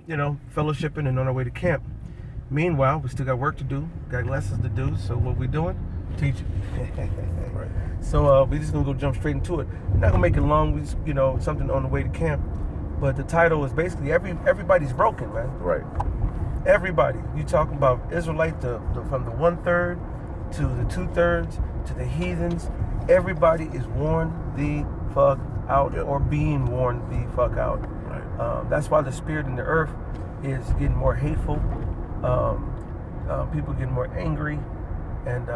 fellowshipping and on our way to camp. Meanwhile, we still got work to do, got lessons to do. So what we doing? Teaching. Right. So we just gonna go jump straight into it. We're not gonna make it long. We just, something on the way to camp. But the title is basically everybody's broken, man. Right. Everybody. You talking about Israelite from the 1/3 to the 2/3 to the heathens. Everybody is worn the fuck out, or being worn the fuck out. Right. That's why the spirit in the earth is getting more hateful. People getting more angry, and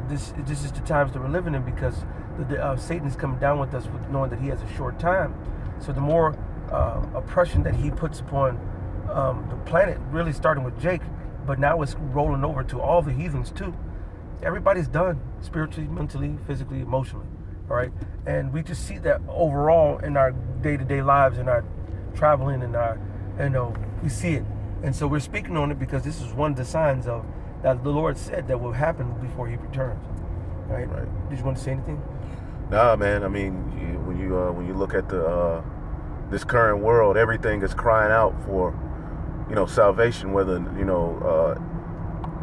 this is the times that we're living in, because Satan is coming down with us, knowing that he has a short time. So the more oppression that he puts upon the planet, really starting with Jake, but now it's rolling over to all the heathens too. Everybody's done, spiritually, mentally, physically, emotionally, all right? And we just see that overall in our day-to-day lives, in our traveling, and our, we see it. And so we're speaking on it because this is one of the signs of that the Lord said that will happen before he returns, right? Did you want to say anything? Nah, man. I mean, when you look at this current world, everything is crying out for, salvation, whether,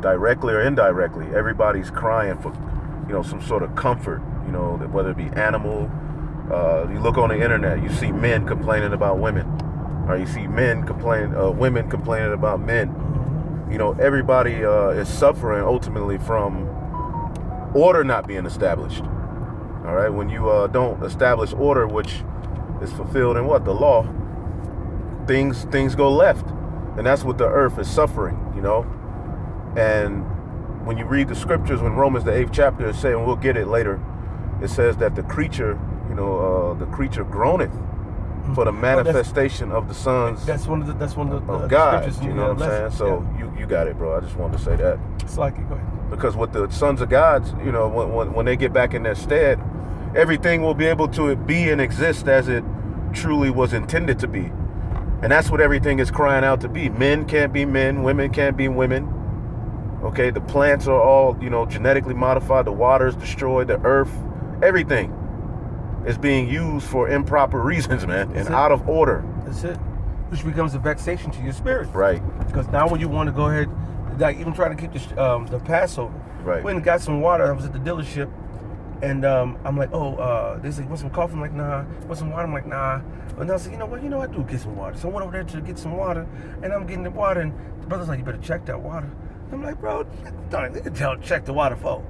directly or indirectly. Everybody's crying for, some sort of comfort, whether it be animal. You look on the internet, you see men complaining about women, or you see women complaining about men. Everybody is suffering ultimately from order not being established. All right, when you don't establish order, which is fulfilled in what? The law, things go left. And that's what the earth is suffering, And when you read the scriptures, when Romans the 8th chapter is saying, we'll get it later, it says that the creature groaneth for the manifestation of the sons that's one of the of God. scriptures, You know what I'm saying? So you got it, bro. I just wanted to say that. It's like it. Go ahead. Because with the sons of God, when they get back in their stead, everything will be able to be and exist as it truly was intended to be. And that's what everything is crying out to be. Men can't be men, women can't be women. Okay, the plants are all, genetically modified, the water is destroyed, the earth, everything is being used for improper reasons, man, and out of order. That's it. Which becomes a vexation to your spirit. Right. Because now when you want to go ahead, like even trying to keep the Passover. Right. Went and got some water. I was at the dealership, and I'm like, they say, want some coffee? I'm like, nah. Want some water? I'm like, nah. And I was like, you know what? I do get some water. So I went over there to get some water, and I'm getting the water, and the brother's like, you better check that water. I'm like, bro, check the water for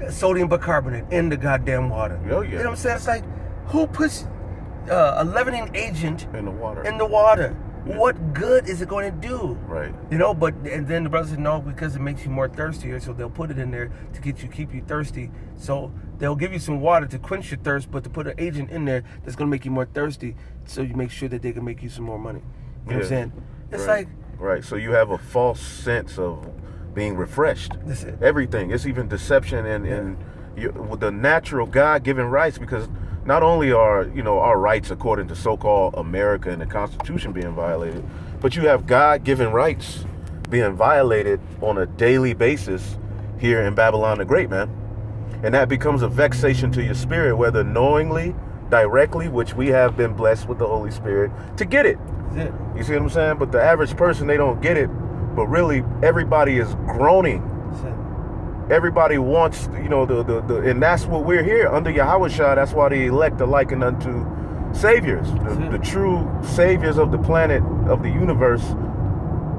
sodium bicarbonate in the goddamn water. Oh, yeah. You know what I'm saying? It's like, who puts a leavening agent in the water? Yeah. What good is it going to do? Right. And then the brother said, no, because it makes you more thirstier, so they'll put it in there to keep you thirsty. So they'll give you some water to quench your thirst, but to put an agent in there that's going to make you more thirsty, so you make sure that they can make you some more money. You know what I'm saying? It's right. Right. So you have a false sense of being refreshed. That's it. Everything. It's even deception and with the natural God-given rights, because not only are, our rights according to so-called America and the Constitution being violated, but you have God-given rights being violated on a daily basis here in Babylon the Great, man. And that becomes a vexation to your spirit, whether knowingly, directly, which we have been blessed with the Holy Spirit to get it. That's it. You see what I'm saying? But the average person, they don't get it. But really, everybody is groaning. That's it. Everybody wants, and that's what we're here under Yahweh Shah. That's why the elect are likened unto saviors. The true saviors of the planet, of the universe,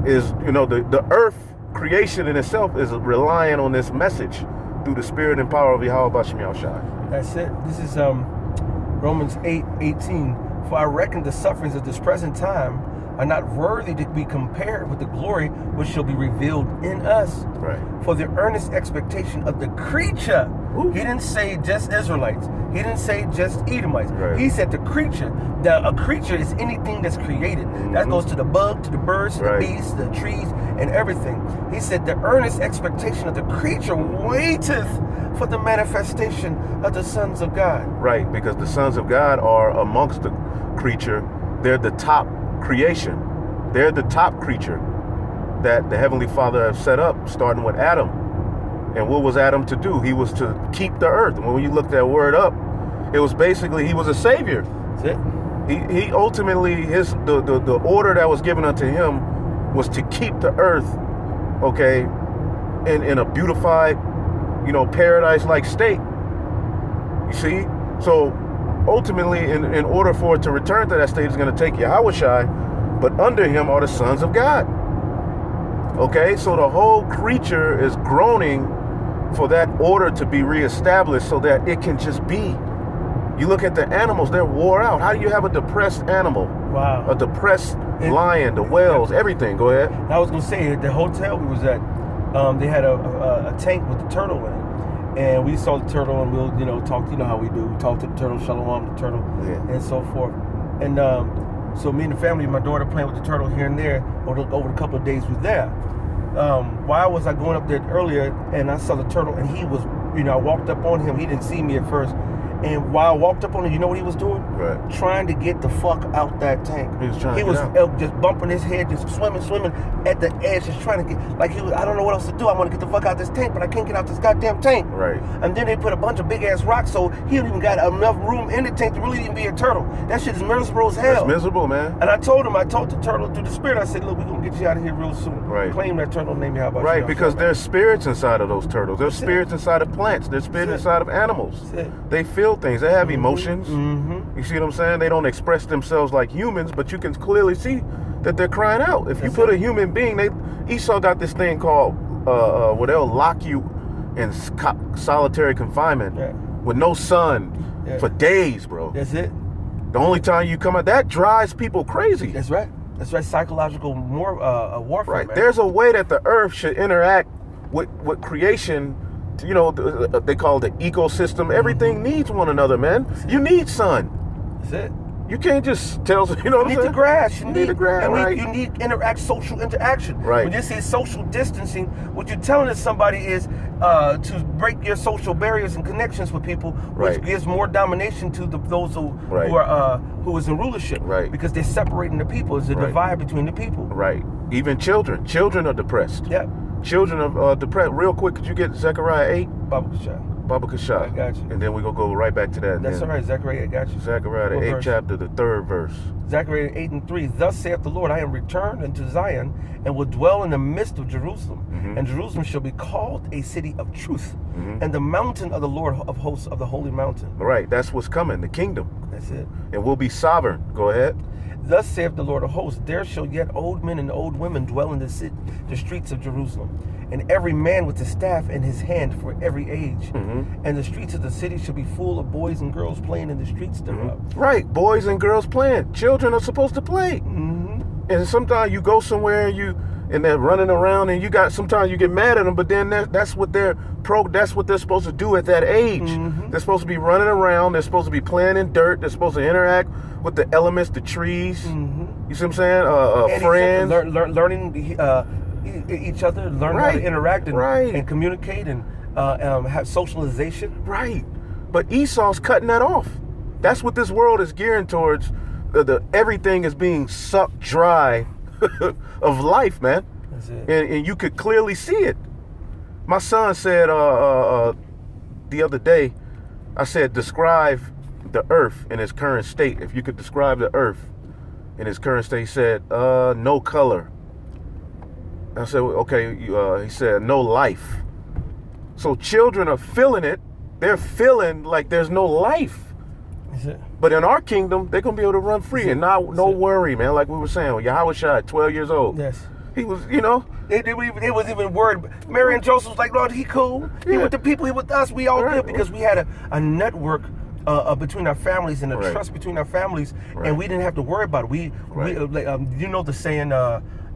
is, the earth creation in itself is relying on this message through the spirit and power of Yahweh Bashem Yahushua. That's it. This is Romans 8:18. For I reckon the sufferings of this present time are not worthy to be compared with the glory which shall be revealed in us. Right. For the earnest expectation of the creature. Ooh. He didn't say just Israelites. He didn't say just Edomites. Right. He said the creature. A creature is anything that's created. Mm-hmm. That goes to the bug, to the birds, to the beasts, the trees, and everything. He said the earnest expectation of the creature waiteth for the manifestation of the sons of God. Right, because the sons of God are amongst the creature. They're the top creation. They're the top creature that the Heavenly Father has set up, starting with Adam. And what was Adam to do? He was to keep the earth. And when you look that word up, it was basically he was a savior. That's it. He ultimately, the order that was given unto him was to keep the earth, okay, in a beautified, paradise-like state. You see? So ultimately, in order for it to return to that state, it's going to take Yahushai, but under him are the sons of God. Okay? So the whole creature is groaning for that order to be reestablished so that it can just be. You look at the animals, they're wore out. How do you have a depressed animal? Wow. A depressed lion, the whales, everything. Go ahead. I was going to say, the hotel we was at, they had a tank with the turtle in it. And we saw the turtle and we'll, talk, how we do. We talk to the turtle, shalom the turtle, and so forth. And so me and the family, my daughter playing with the turtle here and there over the couple of days we were there. Why was I going up there earlier and I saw the turtle and he was, I walked up on him. He didn't see me at first. And while I walked up on him, you know what he was doing? Right. Trying to get the fuck out that tank. He was just bumping his head, just swimming at the edge, just trying to get, I don't know what else to do. I want to get the fuck out this tank, but I can't get out this goddamn tank. Right. And then they put a bunch of big ass rocks, so he don't even got enough room in the tank to really even be a turtle. That shit is miserable as hell. It's miserable, man. And I told the turtle through the spirit, I said, look, we're going to get you out of here real soon. Right. Claim that turtle, name you, how about right, because there's spirits inside of those turtles. There's spirits inside of plants. There's spirits inside of animals. They feel things. They have emotions. Mm-hmm. You see what I'm saying? They don't express themselves like humans, but you can clearly see that they're crying out. If you put a human being, Esau got this thing called where they'll lock you in solitary confinement with no sun for days, bro. That's it. The only time you come out, that drives people crazy. That's right. That's right. Psychological warfare. Right. Man. There's a way that the earth should interact with creation. They call it the ecosystem. Everything needs one another, man. You need sun. That's it. You can't just tell, what I'm saying? You need the grass. You need the grass, right. You need social interaction. Right. When you say social distancing, what you're telling somebody is to break your social barriers and connections with people, which gives more domination to those who is in rulership. Right. Because they're separating the people. There's a divide between the people. Right. Even children. Children are depressed. Yeah. Children are depressed. Real quick, could you get Zechariah 8? Baba Kasha. I got you. And then we're going to go right back to that. That's all right. Zechariah, I got you. Zechariah, the 8th chapter, the 3rd verse. Zechariah 8:3. Thus saith the Lord, I am returned unto Zion and will dwell in the midst of Jerusalem. Mm-hmm. And Jerusalem shall be called a city of truth. Mm-hmm. And the mountain of the Lord of hosts, of the holy mountain. Right. That's what's coming. The kingdom. That's it. And we'll be sovereign. Go ahead. Thus saith the Lord of hosts, there shall yet old men and old women dwell in the streets of Jerusalem, and every man with a staff in his hand for every age. Mm-hmm. And the streets of the city shall be full of boys and girls playing in the streets thereof. Mm-hmm. Right, boys and girls playing. Children are supposed to play. Mm-hmm. And sometimes you go somewhere and they're running around, and sometimes you get mad at them, but then that's what they're supposed to do at that age. Mm-hmm. They're supposed to be running around. They're supposed to be playing in dirt. They're supposed to interact with the elements, the trees. Mm-hmm. You see what I'm saying? Friends, learning each other, learn how to interact and communicate and have socialization. Right, but Esau's cutting that off. That's what this world is gearing towards. Everything is being sucked dry of life, man. That's it. And you could clearly see it. My son said the other day, I said, describe the earth in its current state. If you could describe the earth in its current state, he said, no color. I said, okay. He said, no life. So children are feeling it. They're feeling like there's no life. But in our kingdom, they're going to be able to run free and no worry, man. Like we were saying, Yahushua, 12 years old. Yes. He was, They was even worried. Mary and Joseph was like, Lord, he cool. He with the people, he with us. We all good because we had a network between our families and a trust between our families, and we didn't have to worry about it. We you know the saying,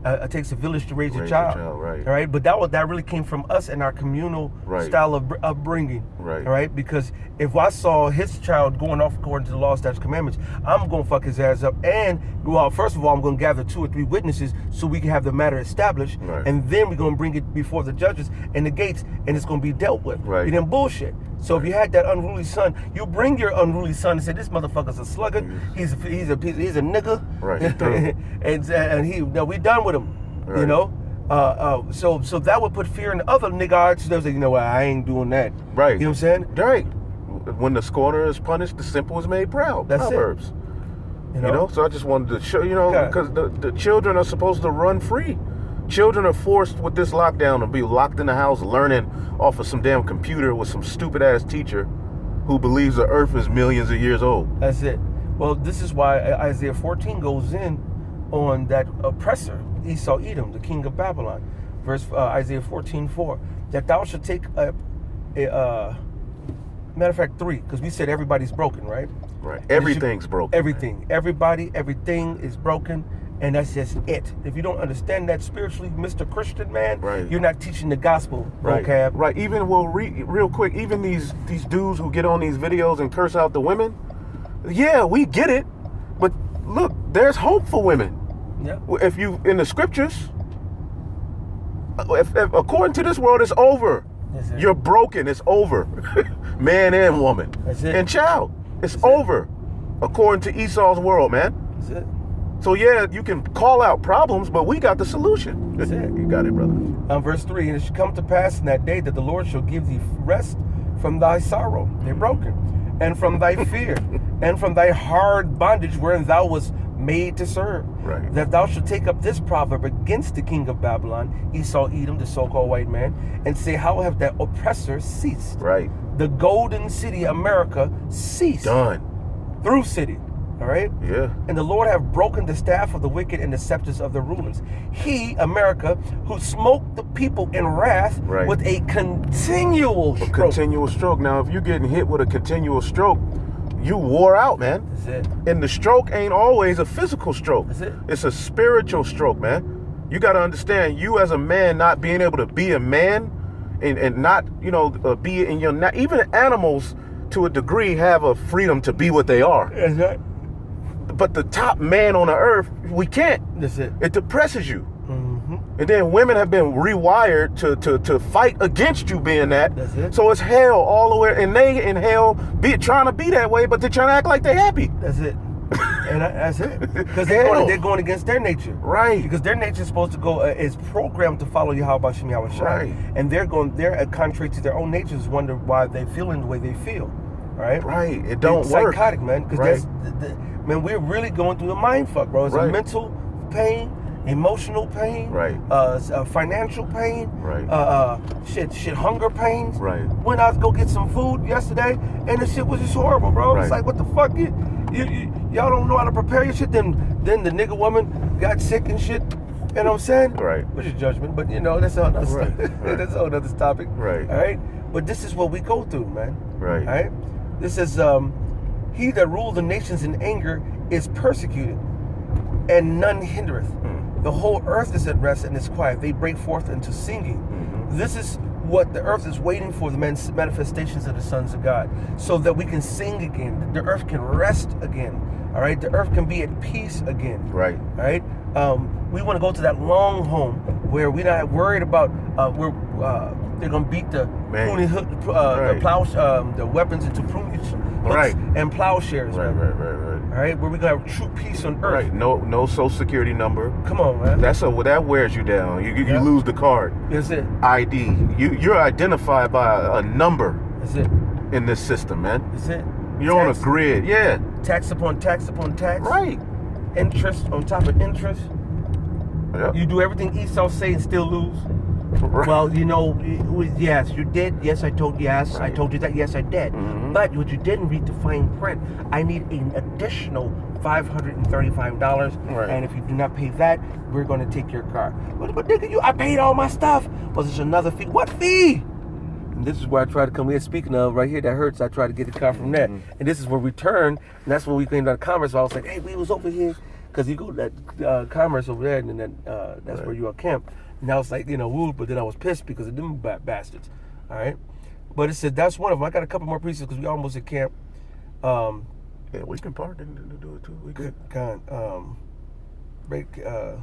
it takes a village to raise a child. Right? But that really came from us and our communal style of upbringing. Right? Because if I saw his child going off according to the law, statutes, commandments, I'm going to fuck his ass up. And, well, first of all, I'm going to gather 2 or 3 witnesses so we can have the matter established. And then we're going to bring it before the judges and the gates, and it's going to be dealt with. You didn't bullshit. So if you had that unruly son, you bring your unruly son and say, this motherfucker's a sluggard. He's a nigga. And we done with him. You know? So that would put fear in the other niggards. They'll say, you know what, I ain't doing that. Right. You know what I'm saying? Right. When the scorner is punished, the simple is made proud. That's Proverbs. You know, so I just wanted to show, because the children are supposed to run free. Children are forced with this lockdown to be locked in the house learning off of some damn computer with some stupid ass teacher who believes the earth is millions of years old. That's it. Well, this is why Isaiah 14 goes in on that oppressor, Esau Edom, the king of Babylon. Isaiah 14:4, that thou should take a matter of fact 3, because we said everybody's broken, right? Right. Everything's broken. Everything. Everything is broken, and that's just it. If you don't understand that spiritually, Mr. Christian man, right, you're not teaching the gospel vocab. Right. Even, real quick, even these dudes who get on these videos and curse out the women, yeah, we get it, but look, there's hope for women. Yeah. If you, in the scriptures, if according to this world, it's over. You're broken. It's over. Man and woman. That's it. And child. It's over. According to Esau's world, man. That's it. So yeah, you can call out problems, but we got the solution. That's it. You got it, brother. Verse 3, and it shall come to pass in that day that the Lord shall give thee rest from thy sorrow. They're broken. And from thy fear. And from thy hard bondage wherein thou wast made to serve. Right. That thou shalt take up this proverb against the king of Babylon, Esau Edom, the so-called white man, and say, how have that oppressor ceased? Right. The golden city, America, ceased. Done. Through city. All right? Yeah. And the Lord have broken the staff of the wicked and the scepters of the rulers. He, America, who smote the people in wrath with a continual stroke. Continual stroke. Now, if you're getting hit with a continual stroke, you wore out, man. That's it. And the stroke ain't always a physical stroke. That's it. It's a spiritual stroke, man. You got to understand, you as a man not being able to be a man and not, be in your... Not, even animals, to a degree, have a freedom to be what they are. That's right. But the top man on the earth, we can't. That's it. It depresses you. Mm-hmm. And then women have been rewired to fight against you being that. That's it. So it's hell all the way. And they in hell trying to be that way, but they're trying to act like they're happy. That's it. And that's it. Because they're going against their nature. Right. Because their nature is supposed to go, is programmed to follow Yahweh Shem Yahweh Shai. Right. And they're contrary to their own natures, wonder why they feeling the way they feel. Right? Right. It don't it's work. Psychotic, man. Because man, we're really going through a mind fuck, bro. It's a mental pain, emotional pain, financial pain, hunger pains. Right. When I was go get some food yesterday, and the shit was just horrible, bro. Right. It's like, what the fuck? Y'all don't know how to prepare your shit. Then the nigga woman got sick and shit. You know what I'm saying? Right. Which is judgment, but that's another that's a whole other topic. Right. All right. But this is what we go through, man. Right. All right. This is he that ruled the nations in anger is persecuted, and none hindereth. The whole earth is at rest and is quiet. They break forth into singing. Mm-hmm. This is what the earth is waiting for, the manifestations of the sons of God, so that we can sing again. The earth can rest again. All right. The earth can be at peace again. Right. All right. We want to go to that long home where we're not worried about they're gonna beat the pruning hook, the plow, the weapons into pruning hooks and plowshares. Right. All right, where we gonna have true peace on earth. Right. No social security number. Come on, man. That wears you down. You lose the card. That's it. ID. You're identified by a number. That's it. In this system, man. That's it. You're on a grid. Yeah. Tax upon tax upon tax. Right. Interest on top of interest. Yep. You do everything Esau say and still lose. Right. Well, yes, you did. Yes, I told you that. Yes, I did. Mm-hmm. But what you didn't read the fine print, I need an additional $535. Right. And if you do not pay that, we're going to take your car. But nigga, I paid all my stuff. Well, there's another fee. What fee? And this is where I try to come in. Speaking of, right here, that hurts. I try to get the car from that. Mm-hmm. And this is where we turn. And that's when we came to the commerce. So I was like, hey, we was over here. Because you go to that commerce over there, and then that's where you are camped. And I was like, woo, but then I was pissed because of them bastards. All right? But it said that's one of them. I got a couple more pieces because we almost at camp. Yeah, we can park and do it too. We good kind. Break. So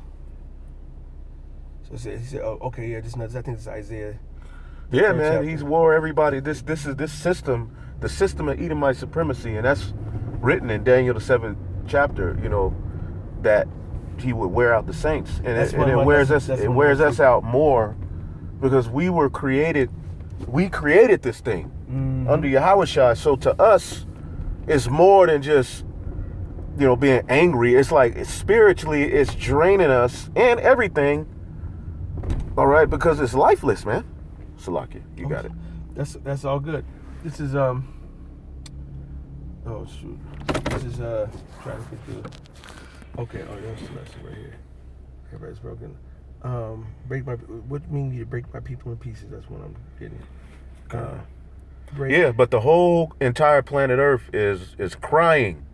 he said, oh, okay, yeah, this is, I think it's Isaiah. Yeah, man, chapter. He's wore everybody. This system, the system of Edomite supremacy, and that's written in Daniel the 7th chapter. That he would wear out the saints, and it wears us out more because we created this thing under Yahweh Shai. So to us, it's more than just being angry. It's like spiritually, it's draining us and everything. All right, because it's lifeless, man. Salakia, you got it. That's all good. This is oh shoot. This is trying to get through. Okay, that's the lesson right here. Everybody's broken. What mean you break my people in pieces? That's what I'm getting. Yeah, but the whole entire planet Earth is crying,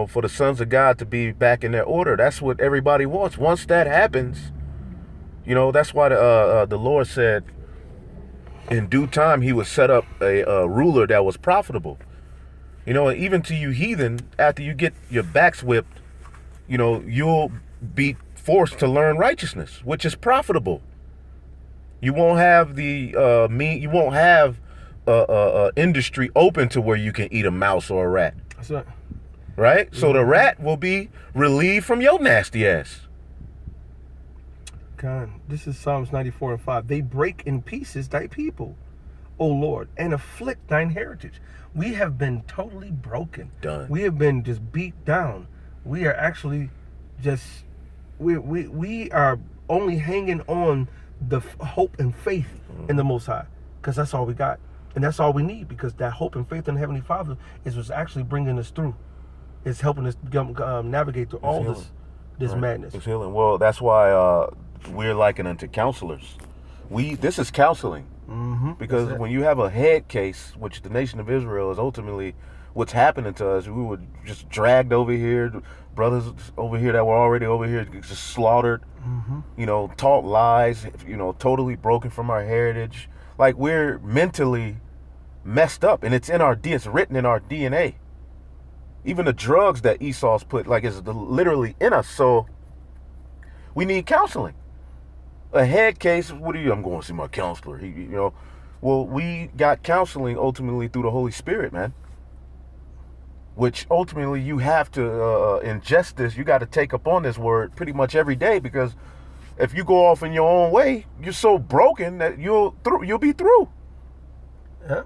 for the sons of God to be back in their order. That's what everybody wants. Once that happens, that's why the Lord said in due time he would set up a ruler that was profitable. And even to you heathen, after you get your backs whipped, you'll be forced to learn righteousness, which is profitable. You won't have you won't have industry open to where you can eat a mouse or a rat. That's right. Right? So the rat will be relieved from your nasty ass. God, this is Psalms 94:5. They break in pieces thy people, O Lord, and afflict thine heritage. We have been totally broken. Done. We have been just beat down. We are actually just we are only hanging on the hope and faith in the Most High, because that's all we got, and that's all we need, because that hope and faith in the Heavenly Father is what's actually bringing us through. It's helping us navigate through all this madness. It's healing. Well, that's why we're likened unto counselors. This is counseling, because when you have a head case, which the nation of Israel is ultimately what's happening to us, we were just dragged over here. Brothers over here that were already over here just slaughtered, taught lies, totally broken from our heritage. Like, we're mentally messed up, and it's written in our DNA. Even the drugs that Esau's put, it's literally in us. So we need counseling. A head case, I'm going to see my counselor. Well, we got counseling ultimately through the Holy Spirit, man. Which ultimately you have to ingest this. You got to take up on this word pretty much every day, because if you go off in your own way, you're so broken that you'll be through. Yeah.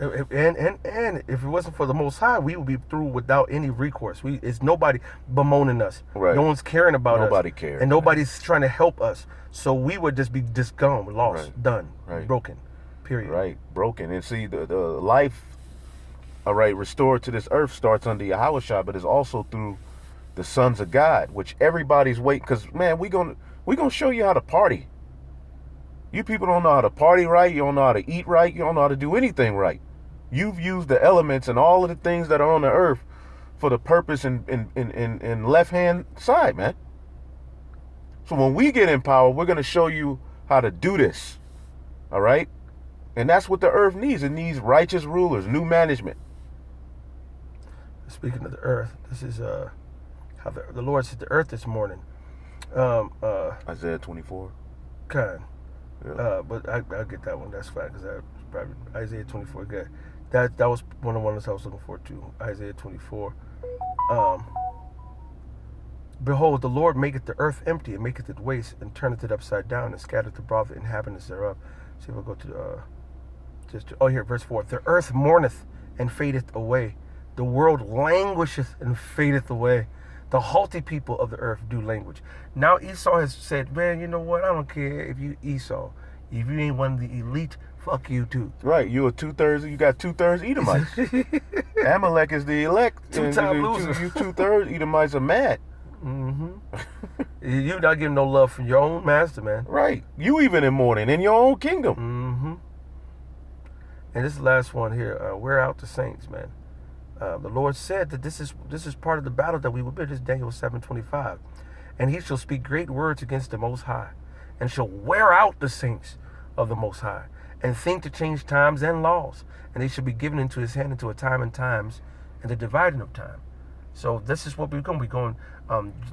And if it wasn't for the Most High, we would be through without any recourse. It's nobody bemoaning us. Right. No one's caring about us. Nobody cares. And nobody's trying to help us. So we would just be gone, lost, done, broken, period. Right, broken. And see, the life, restored to this earth starts under Yahushua, but it's also through the sons of God, which everybody's waiting. Because, man, we gonna show you how to party. You people don't know how to party right. You don't know how to eat right. You don't know how to do anything right. You've used the elements and all of the things that are on the earth for the purpose in left-hand side, man. So when we get in power, we're going to show you how to do this. All right? And that's what the earth needs. It needs righteous rulers, new management. Speaking of the earth, this is how the Lord said the earth this morning. Isaiah 24. Kind. Yeah. But I'll get that one. That's fine, because that's probably Isaiah 24. Good. That was one of the ones I was looking for too. Isaiah 24. Behold, the Lord maketh the earth empty, and maketh it waste, and turneth it upside down, and scattereth abroad the inhabitants thereof. See if I go to here, verse 4. The earth mourneth and fadeth away. The world languisheth and fadeth away. The haughty people of the earth do language. Now Esau has said, man, you know what? I don't care if you Esau. If you ain't one of the elite, fuck you too. Right, you got 2/3 Edomites. Amalek is the elect. Two-time losers. You 2/3 Edomites are mad. You not getting no love from your own master, man. Right. You even in mourning in your own kingdom. And this last one here, wear out the saints, man. The Lord said that this is part of the battle that we will bear. This is Daniel 7:25. And he shall speak great words against the Most High, and shall wear out the saints of the Most High, and think to change times and laws, and they shall be given into his hand into a time and times, and the dividing of time. So this is what we're going. We're going.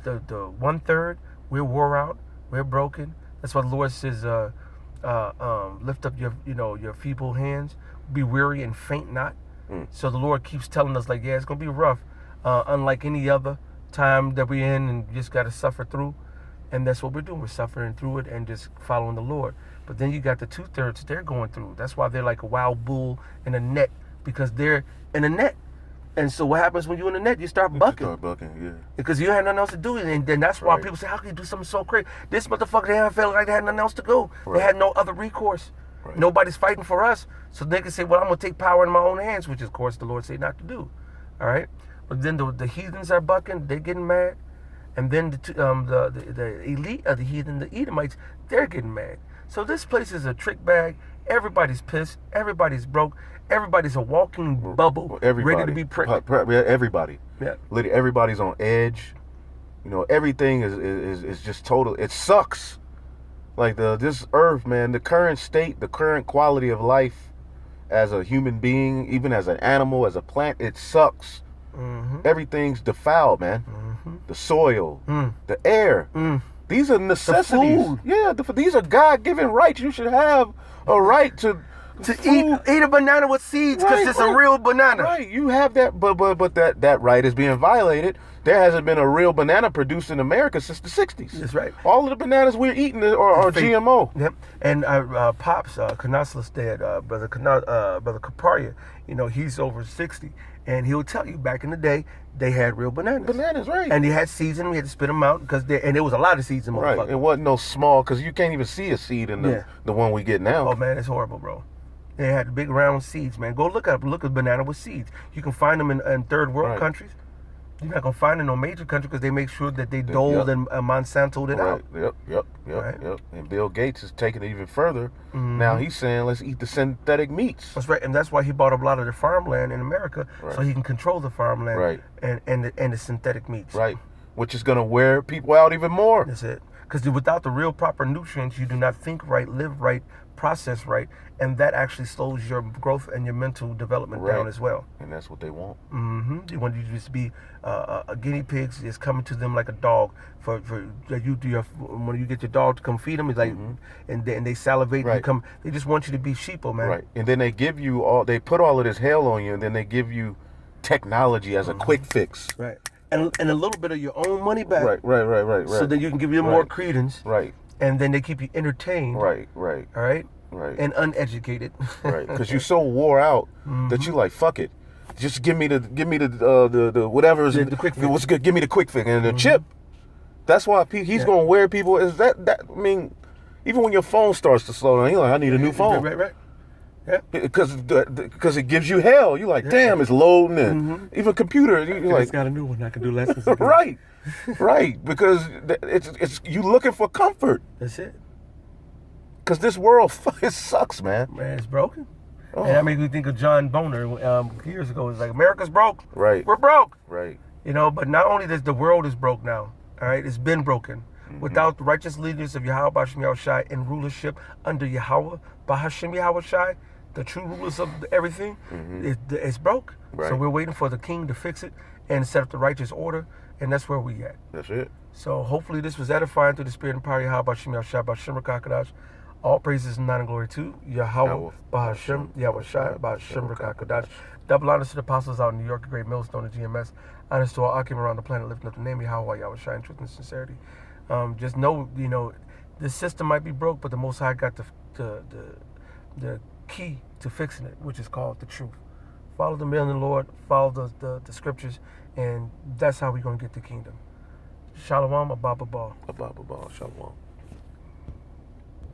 The 1/3 we're wore out, we're broken. That's why the Lord says, lift up your feeble hands, be weary and faint not. So the Lord keeps telling us, like, yeah, it's gonna be rough, unlike any other time that we're in, and just got to suffer through. And that's what we're doing. We're suffering through it and just following the Lord. But then you got the 2/3 they're going through. That's why they're like a wild bull in a net, because they're in a net. And so what happens when you're in the net? You start bucking. Start bucking, yeah. Because you had nothing else to do. And then that's why people say, how can you do something so crazy? This motherfucker, they felt like they had nothing else to go. They had no other recourse. Nobody's fighting for us. So they can say, well, I'm going to take power in my own hands, which, of course, the Lord said not to do. All right? But then the heathens are bucking. They're getting mad. And then the elite of the heathen, the Edomites, they're getting mad. So this place is a trick bag. Everybody's pissed. Everybody's broke. Everybody's a walking bubble, ready to be pricked. Everybody. Yeah. Literally, everybody's on edge. You know, everything is just total. It sucks. Like this earth, man, the current state, the current quality of life as a human being, even as an animal, as a plant, it sucks. Mm-hmm. Everything's defiled, man. Mm-hmm. The soil, the air. These are necessities. The food. Yeah, these are God-given rights. You should have a right to eat a banana with seeds because it's a real banana. Right, you have that, but that right is being violated. There hasn't been a real banana produced in America since the 60s. That's right. All of the bananas we're eating are GMO. Yep. And Pops, Canosla's dad, Brother Caparia, you know, he's over 60. And he'll tell you back in the day, they had real bananas. Bananas, right. And they had seeds in them. We had to spit them out and there was a lot of seeds in them. Right. It wasn't no small, because you can't even see a seed in the one we get now. Oh, man, it's horrible, bro. They had big round seeds, man. Go look at banana with seeds. You can find them in third world countries. You're not going to find it in no major country because they make sure that they doled and Monsanto'd it out. Yep. And Bill Gates is taking it even further. Mm-hmm. Now he's saying, let's eat the synthetic meats. That's right. And that's why he bought up a lot of the farmland in America so he can control the farmland and the synthetic meats. Right. Which is going to wear people out even more. That's it. Because without the real proper nutrients, you do not think right, live right, process right, and that actually slows your growth and your mental development down as well. And that's what they want. Mm-hmm. They want you to just be a guinea pig is coming to them like a dog. For you do when you get your dog to come feed them, it's like and they salivate. And you come. They just want you to be sheeple, man. Right. And then they give you they put all of this hell on you, and then they give you technology as a quick fix. Right. And a little bit of your own money back. Right. So that you can give you more credence. Right. And then they keep you entertained. Right. All right. Right. And uneducated. Right. Because you're so wore out that you like, fuck it. Just give me the whatever. The quick fix. What's good? Give me the quick fix and the chip. That's why he's gonna wear people. Is that I mean, even when your phone starts to slow down, you're like, I need a new phone. Right. Yeah. Because it gives you hell. You're like, damn, it's loading in. Even computer, you're like, it's got a new one. I can do lessons. right. Because it's you looking for comfort. That's it. Because this world, it sucks, man. Man, it's broken. Oh. And that makes me think of John Boner years ago. It's like, America's broke. Right. We're broke. Right. You know, but not only the world is broke now. All right, it's been broken. Without the righteous leaders of Yahweh B'Hashem Yahushai in rulership under Yahweh B'Hashem Yahushai, the true rulers of everything, it's broke. Right. So we're waiting for the king to fix it and set up the righteous order, and that's where we at. That's it. So hopefully this was edifying through the spirit and power of Yahweh B'Hashem Yahushai B'Hashem Rakakadash. All praises and honor and glory to Yahweh B'Hashem Yahushai B'Hashem Rakakadash. Double honors to the apostles out in New York, a great millstone of GMS. Honors to all occupants around the planet, lifting up the name of Yahweh Yahushai in truth and sincerity. Just know, the system might be broke, but the Most High got the key to fixing it, which is called the truth. Follow the will of the Lord, follow the scriptures, and that's how we're going to get the kingdom. Shalom, Abba Ba. Shalom.